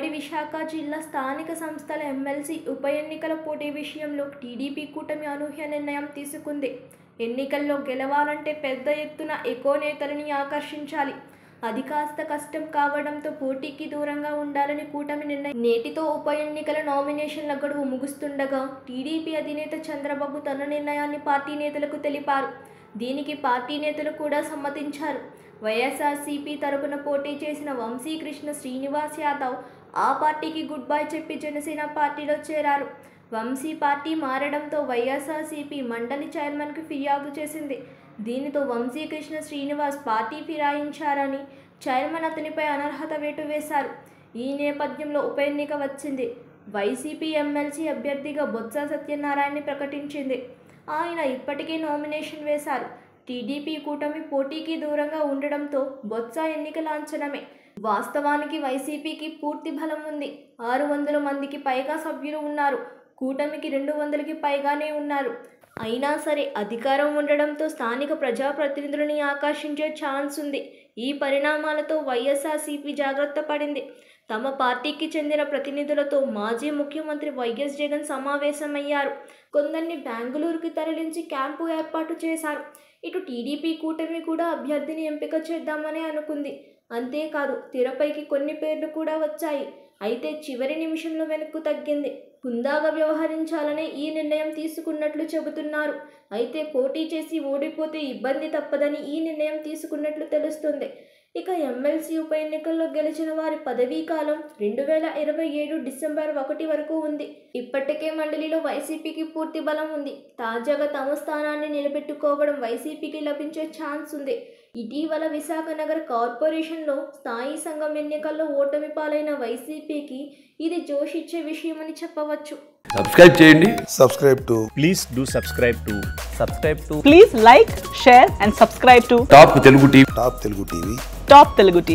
ఉమ్మడి విశాఖ జిల్లా స్థానిక సంస్థల ఎమ్మెల్సీ ఉప ఎన్నికల పోటీ విషయంలో టీడీపీ కూటమి అనూహ్య నిర్ణయం తీసుకుంది. ఎన్నికల్లో గెలవాలంటే పెద్ద ఎత్తున ఎక్కువ నేతలని ఆకర్షించాలి. అది కాస్త కష్టం కావడంతో పోటీకి దూరంగా ఉండాలని కూటమి నిర్ణయం. నేటితో ఉప ఎన్నికల నామినేషన్ల గడువు ముగుస్తుండగా టీడీపీ అధినేత చంద్రబాబు తన నిర్ణయాన్ని పార్టీ నేతలకు తెలిపారు. దీనికి పార్టీ నేతలు కూడా సమ్మతించారు. వైఎస్ఆర్సీపీ తరపున పోటీ చేసిన వంశీకృష్ణ శ్రీనివాస్ యాదవ్ ఆ పార్టీకి గుడ్ బై చెప్పి జనసేన పార్టీలో చేరారు. వంశీ పార్టీ మారడంతో వైఎస్ఆర్సీపీ మండలి చైర్మన్కు ఫిర్యాదు చేసింది. దీనితో వంశీకృష్ణ శ్రీనివాస్ పార్టీ ఫిరాయించారని చైర్మన్ అతనిపై అనర్హత వేటు వేశారు. ఈ నేపథ్యంలో ఉప ఎన్నిక వచ్చింది. వైసీపీ ఎమ్మెల్సీ అభ్యర్థిగా బొత్స సత్యనారాయణని ప్రకటించింది. ఆయన ఇప్పటికే నామినేషన్ వేశారు. టీడీపీ కూటమి పోటీకి దూరంగా ఉండడంతో బొత్స ఎన్నిక లాంఛనమే. వాస్తవానికి వైసీపీకి పూర్తి బలం ఉంది. 600 మందికి పైగా సభ్యులు ఉన్నారు. కూటమికి 200కి పైగానే ఉన్నారు. అయినా సరే అధికారం ఉండడంతో స్థానిక ప్రజాప్రతినిధులని ఆకర్షించే ఛాన్స్ ఉంది. ఈ పరిణామాలతో వైఎస్ఆర్సీపీ జాగ్రత్త పడింది. తమ పార్టీకి చెందిన ప్రతినిధులతో మాజీ ముఖ్యమంత్రి వైఎస్ జగన్ సమావేశమయ్యారు. కొందరిని బెంగళూరుకి తరలించి క్యాంపు ఏర్పాటు చేశారు. ఇటు టీడీపీ కూటమి కూడా అభ్యర్థిని ఎంపిక చేద్దామని అనుకుంది. అంతేకాదు తెరపైకి కొన్ని పేర్లు కూడా వచ్చాయి. అయితే చివరి నిమిషంలో వెనక్కు తగ్గింది. హుందాగా వ్యవహరించాలనే ఈ నిర్ణయం తీసుకున్నట్లు చెబుతున్నారు. అయితే పోటీ చేసి ఓడిపోతే ఇబ్బంది తప్పదని ఈ నిర్ణయం తీసుకున్నట్లు తెలుస్తుంది. ఇక ఎమ్మెల్సీ ఉప ఎన్నికల్లో గెలిచిన వారి పదవీ కాలం 2027 డిసెంబర్ 1 వరకు ఉంది. ఇప్పటికే మండలిలో వైసీపీకి పూర్తి బలం ఉంది. తాజాగా తమ స్థానాన్ని నిలబెట్టుకోవడం వైసీపీకి లభించే ఛాన్స్ ఉంది. ఇటీవల విశాఖ నగర కార్పొరేషన్లో స్థాయి సంఘం ఎన్నికల్లో ఓటమి పాలైన వైసీపీకి ఇది జోష్ ఇచ్చే విషయమని చెప్పవచ్చు. సబ్స్క్రైబ్ చేయండి. Please do subscribe to. Please like, share and subscribe to top Telugu TV. Top Telugu TV.